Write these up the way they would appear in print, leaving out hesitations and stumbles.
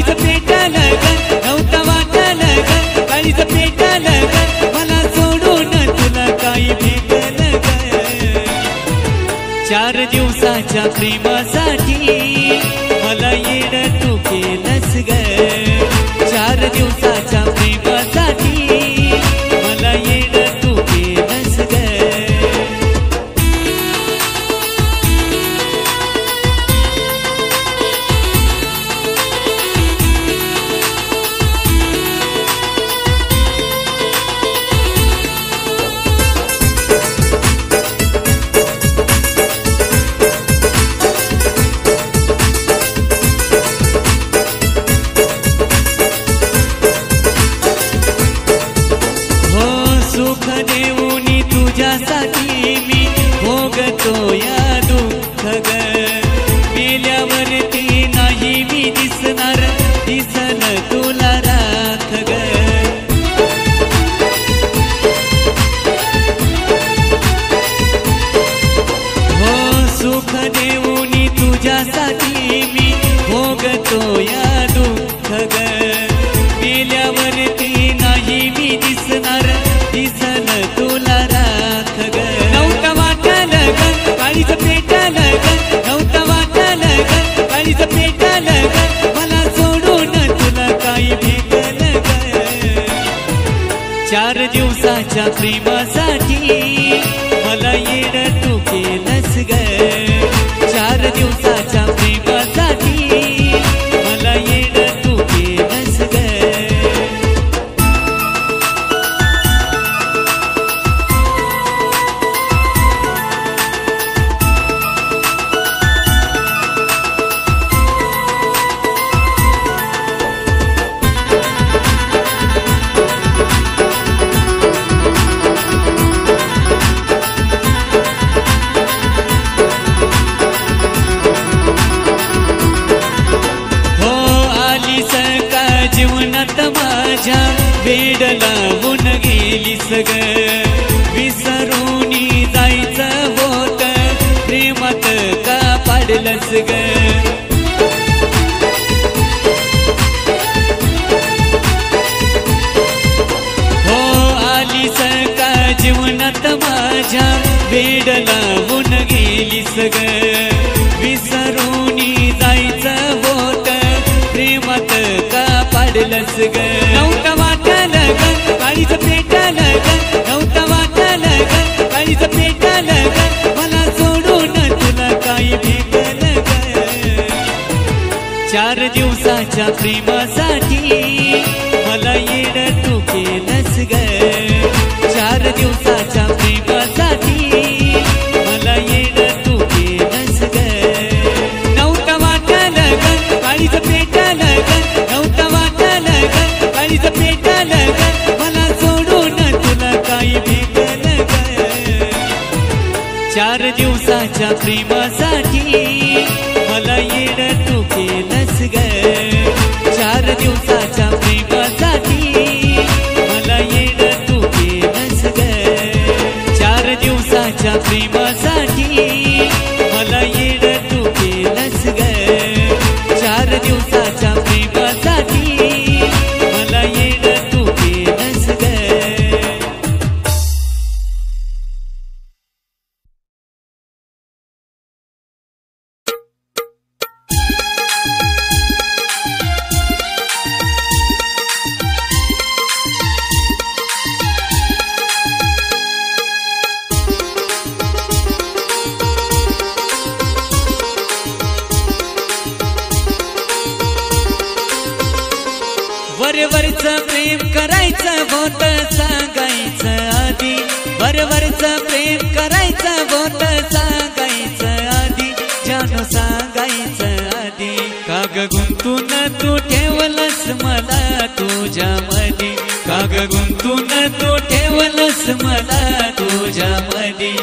काळीच पेटलं ग नव्हतं वाटलं ग काळीच पेटलं ग मला सोडून तुला काही भेटलं ग 4 दिवसाच्या प्रेमासाठी मला येडं तू केलंस ग 4 दिवसाच्या प्रेमासाठी मला येडं तू केलंस ग तुझ्यासाठी मी भोगतो या दुःख ग मेल्यावरती नाही मी दिसणार दिसन तुला राख ग हो सुख देऊनी तुझ्यासाठी मी भोगतो या दुःख ग मेल्यावरती नाही मी दिसणार दिसन तुला राख ग नव्हतं वाटलं ग काळीच पेटलं ग नव्हतं वाटलं ग काळीच पेटलं ग मला सोडून तुला काही भेटलं ग 4 दिवसाच्या प्रेमासाठी मला येडं तू केलंस ग 4 दिवसाच्या प्रेमासाठी मला येडं तू केलंस ग जीवनात माझ्या वेड लावून गेलीस ग विसरून जायचं होत प्रेमात का पाडलंस ग हो आलीस का जीवनात माझ्या वेड लावून गेलीस ग विसरून जायचं होत प्रेमात का पाडलंस ग नव्हतं वाटलं ग काळीच पेटलं ग नव्हतं वाटलं ग काळीच पेटलं ग मला सोडून तुला काही भेटलं ग 4 दिवसाच्या प्रेमासाठी मला येडं तू केलंस ग 4 दिवसाच्या प्रेमासाठी मला येडं तू केलंस ग नव्हतं वाटलं ग काळीच पेटलं ग नव्हतं वाटलं ग काळीच पेटलं ग मला सोडून तुला काही भेटलं ग 4 दिवसाच्या प्रेमासाठी मला येडं तू केलंस ग 4 दिवसाच्या प्रेमासाठी मला येडं तू केलंस ग 4 दिवसाच्या प्रेमासाठी मला येडं तू केलंस ग 4 दिवसाच्या प्रेमासाठी मला येडं तू केलंस ग वरवरचं प्रेम करायचं होतं सांगायचं आधी वरवरचं प्रेम करायचं होतं सांगायचं आधी जानू सांगायचं आधी काग गुंतून तू ठेवलंस मला तुझ्यामध्ये काग गुंतून तू ठेवलंस मला तुझ्यामध्ये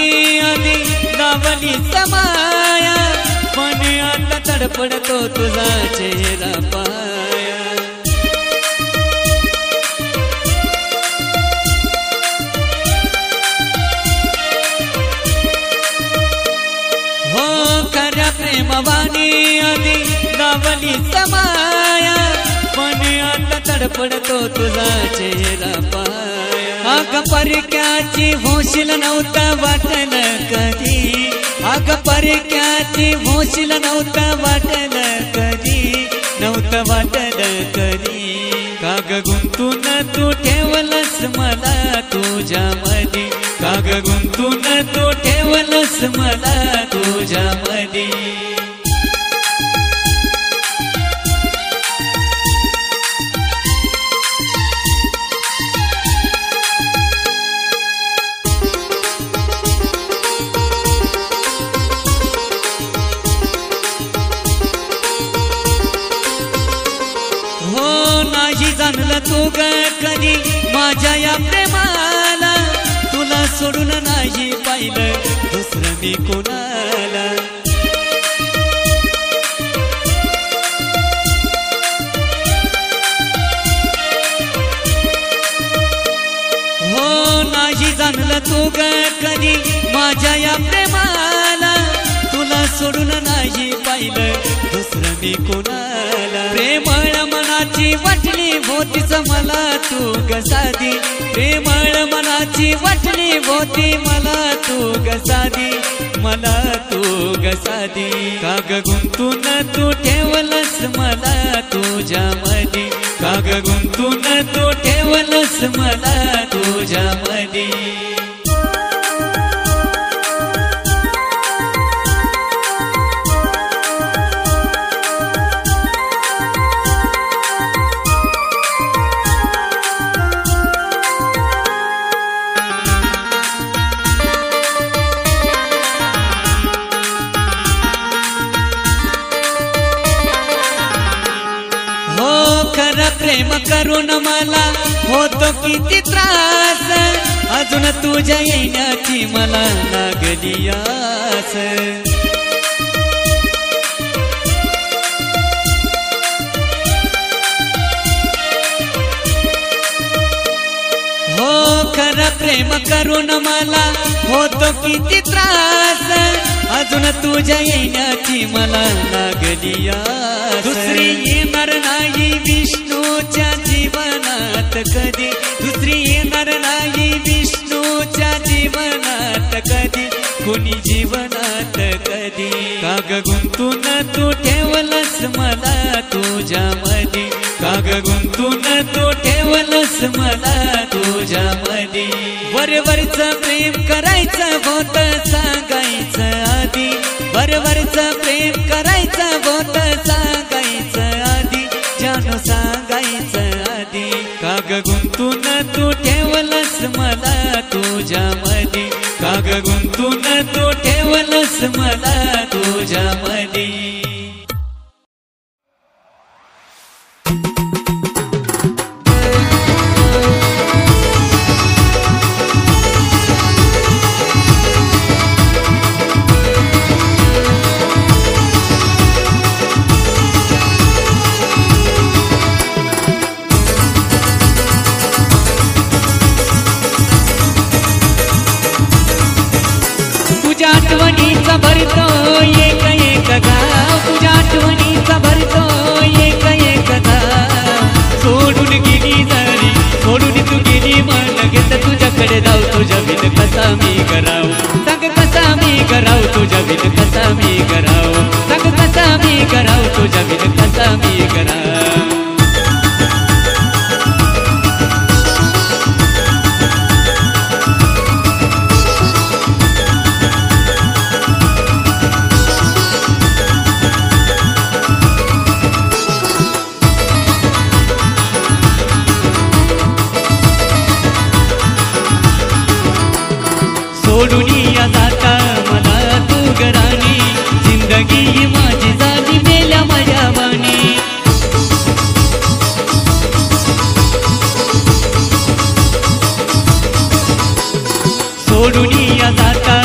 प्रेमवाणी आधी लावली समाया, पण आता तडपडतो तुझा चेहरा पाया. हो खऱ्या प्रेमवाणी आधी लावली समाया, पण आता तडपडतो तुझा चेहरा पाया. अग परक्याची होशील नव्हता वाटल कधी, अग परक्याची होशील नव्हता वाटल कधी, नव्हतं वाटल कधी. काग गुंतून तू ठेवलंस मला तुझ्यामध्ये, काग गुंतून तू ठेवलंस मला तुझ्यामध्ये. जाणलं तू ग कधी माझ्या या प्रेमाला, तुला सोडून नाही पाहिलं दुसरं मी कोणाला. हो नाही जाणलं तू ग कधी माझ्या या प्रेमाला, तुला सोडून नाही पाहिलं दुसरं मी कोणाला. प्रेमळ मनाची वाटणी होतीच मला तू ग साधी, प्रेमळ मनाची वाटणी होती मला तू ग साधी, मला तू ग साधी. काग गुंतून तू ठेवलंस मला तुझ्यामध्ये, काग गुंतून तू ठेवलंस मला तुझ्यामध्ये. प्रेम करून मला होतो किती त्रास, अजून तुझ्या येण्याची मला लागली आस. हो खरं प्रेम करून मला होतो किती त्रास, अजून तुझ्या येण्याची मला लागली आस. दुसरी येणार नाही विष्णूच्या जीवनात कधी, दुसरी येणार नाही विष्णूच्या जीवनात कधी, कोणी जीवनात कधी. काग गुंतून तू ठेवलंस मला तुझ्यामध्ये, काग गुंतून तू ठेवलंस मला तुझ्यामध्ये. वरवरचं प्रेम करायचं होत सांगायचं आधी, वरवरचं प्रेम करायचं होत सांगायचं आधी, जाणू सांगायचं आधी. काग गुंतून तू ठेवलंस मला तुझ्यामध्ये, काग गुंतून तू ठेवलंस मला तुझ्यामध्ये. आठवणीचा भरतो एक एक गाव, तुझ्या आठवणीचा भरतो एक एक गाव. सोडून गेली जरी सोडून तू गेली, मन घेत तुझ्याकडे जाऊ, तुझ्या बिन कसा मी कराव, सांग कसा मी कराव, तुझ्या बिन कसा मी कराव, सांग कसा मी कराव, तुझ्या बिन कसा मी कराव. सोडूनिया जाता मला तू गराणी, जिंदगी माझी झाली मेल्या माझ्या वाणी. सोडूनिया जाता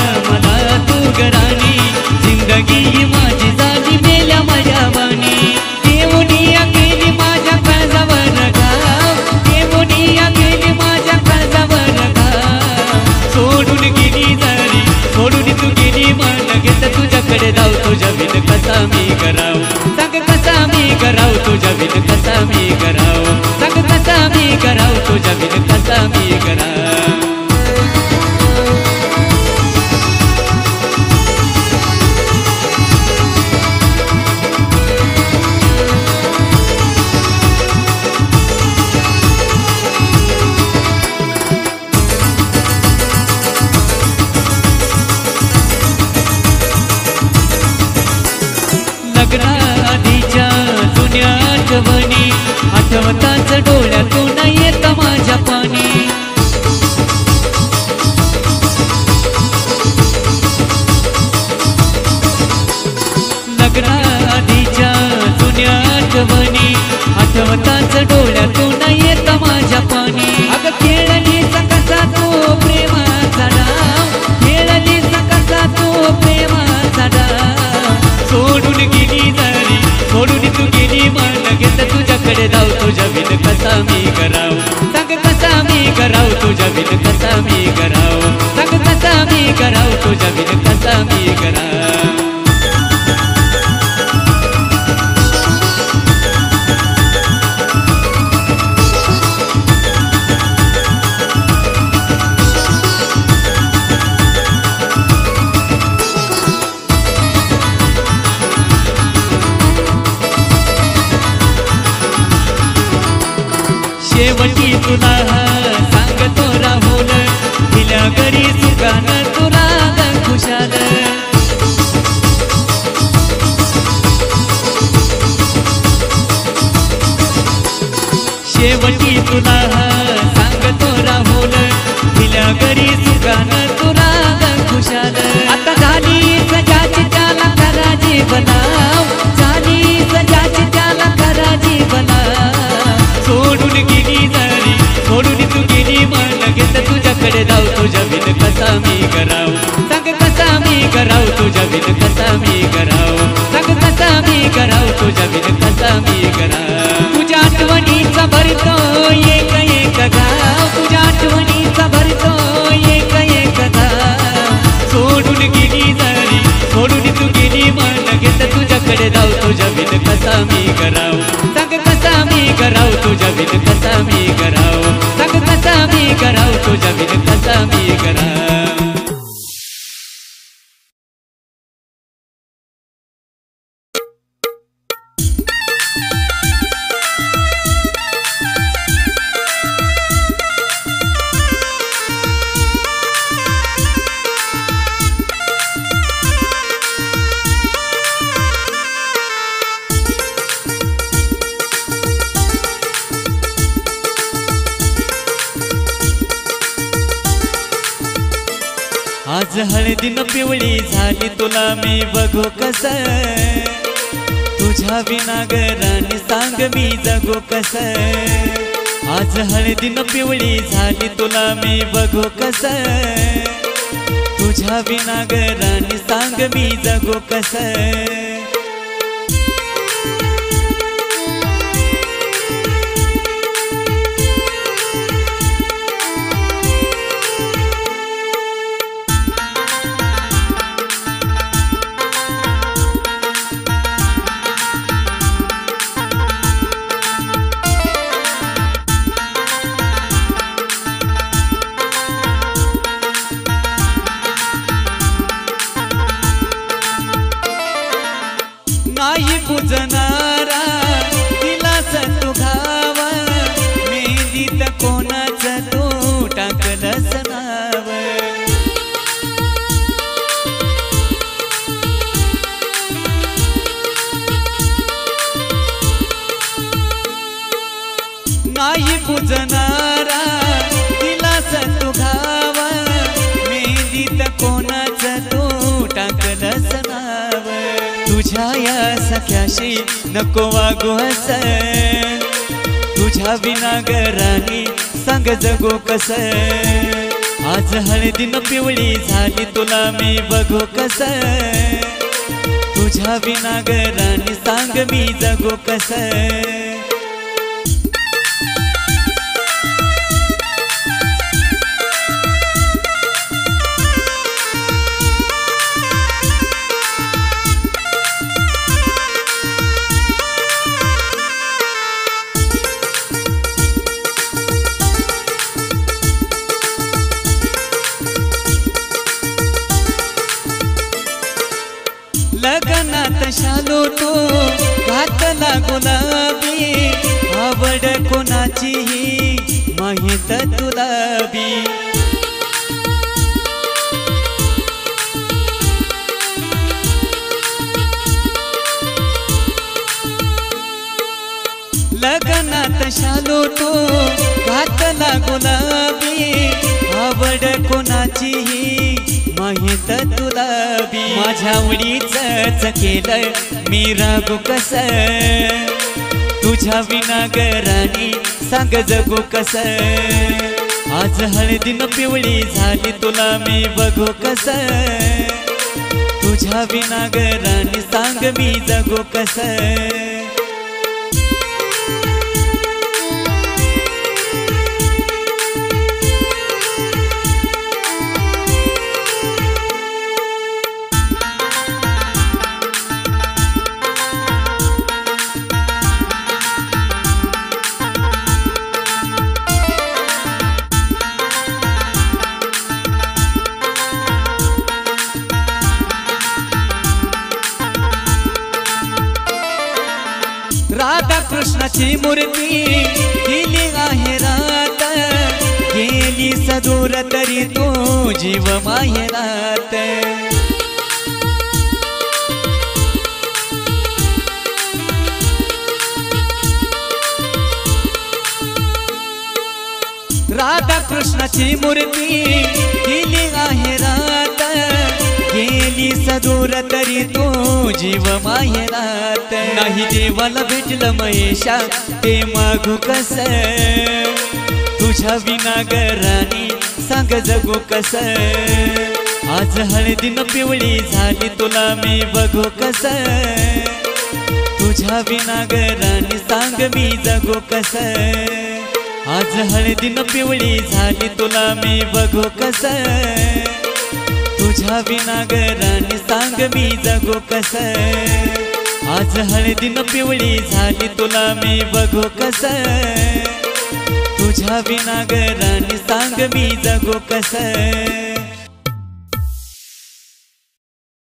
गराणी जिंदगी माझी झाली मेल्या माझ्या वाणी देवनिया गेली माझ्या काळजावर घाव देवनिया गेली माझ्या काळजावर घाव सोडून गेली जरी सोडून तू गेली मन घेत तुझ्याकडे जाऊ तुझ्या बिन कसा मी कराव सांग कसा मी कराव तुझ्या बिन कसा मी कराव सांग कसा मी कराव तुझ्या बिन कसा मी कराव लग्नाआधीच्या जुन्या आठवणी आठवताच डोळ्यातून येत माझ्या पाणी लग्नाआधीच्या जुन्या आठवणी आठवताच डोळ्यातून येत माझ्या पाणी अगं खेळली कसा तो प्रेमाचा डाव खेळली कसा तो प्रेमाचा डाव सोडून गेली जरी सोडून तू गेली मन घेत तुझ्याकडे जाऊ तुझ्या बिन कसा मी कराव सांग कसा मी कराव तुझ्या बिन कसा मी कराव सांग कसा मी कराव तुझ्या बिन कसा मी कराव शेवटी तुला सांगतो राहुल दिल्या घरी सुखान तुला खुशाल शेवटी तुला सांगतो राहुल दिल्या घरी सुखान तुला खुशाल आता झाली सजाची त्याला कराजी बनाव झाली सजाची त्याला कराजी बनाव सोडून गेली जरी सोडून तू गेली मन घेत तुझ्याकडे जाऊ तुझ्या बिन कसा मी कराव सांग कसा मी कराव तुझ्या बिन कसा मी कराव सांग कसा मी कराव तुझ्या बिन कसा मी कराव तुझ्या आठवणीचा भरतो एक एक गाव तुझ्या आठवणीचा भरतो एक एक गाव सोडून गेली जरी सोडून तू गेली मन घेत तुझ्याकडे जाऊ तुझ्या बिन कसा मी कराव सांग कसा मी कराव तुझ्या बिन कसा मी कराव सांग कसा मी कराव तुझ्या बिन कसा मी कराव आज हळदीन पिवळी झाली तुला मी बघू कस तुझ्या विना ग राणी सांग मी जगू कस आज हळदीन पिवळी झाली तुला मी बघू कस तुझ्या विना ग राणी सांग मी जगू कस नाही पूजनारा दिलास तू घावा मेहंदीत कोणाच तू टाकलंस नाव नाही पूजनारा दिलास तू घावा मेहंदीत कोणाच तू टाकलंस नाव तुझ्या या सख्याशी नको वागू हस तुझ्या विना ग राणी सांग जगू कस आज हळदीनं पिवळी झाली तुला मी बघू कस तुझ्या विना ग राणी सांग मी जगू कस लग्नात शालो तो घातला गुलाबी आवड कोणाची ही माहित तुला बी लग्नात शालो तो घातला गुलाबी आवड कोणाची ही माहित तुला बी माझ्या आवडीच केलं मी रागू कस तुझ्या विना ग राणी सांग जगू कस आज हळदीनं पिवळी झाली तुला मी बघू कस तुझ्या विना ग राणी सांग मी जगू कस राधा कृष्णाची मूर्ती दिली आहे रात गेली सदूर तरी तो जीव माहेरात राधा कृष्णाची मूर्ती दिली आहे रात गेली सदूर तरी तो जीव माहेरात नाही देवाला भेटलं महेशा ते मागू कस तुझ्या विना ग राणी सांग जगू कस आज हळदीनं पिवळी झाली तुला मी बघू कस तुझ्या विना ग राणी सांग मी जगू कस आज हळदीनं पिवळी झाली तुला मी बघू कस तुझ्या विना ग राणी सांग मी जगू कस आज हळदीनं पिवळी झाली तुला मी बघू कस तुझ्या विना ग राणी सांग मी जगू कस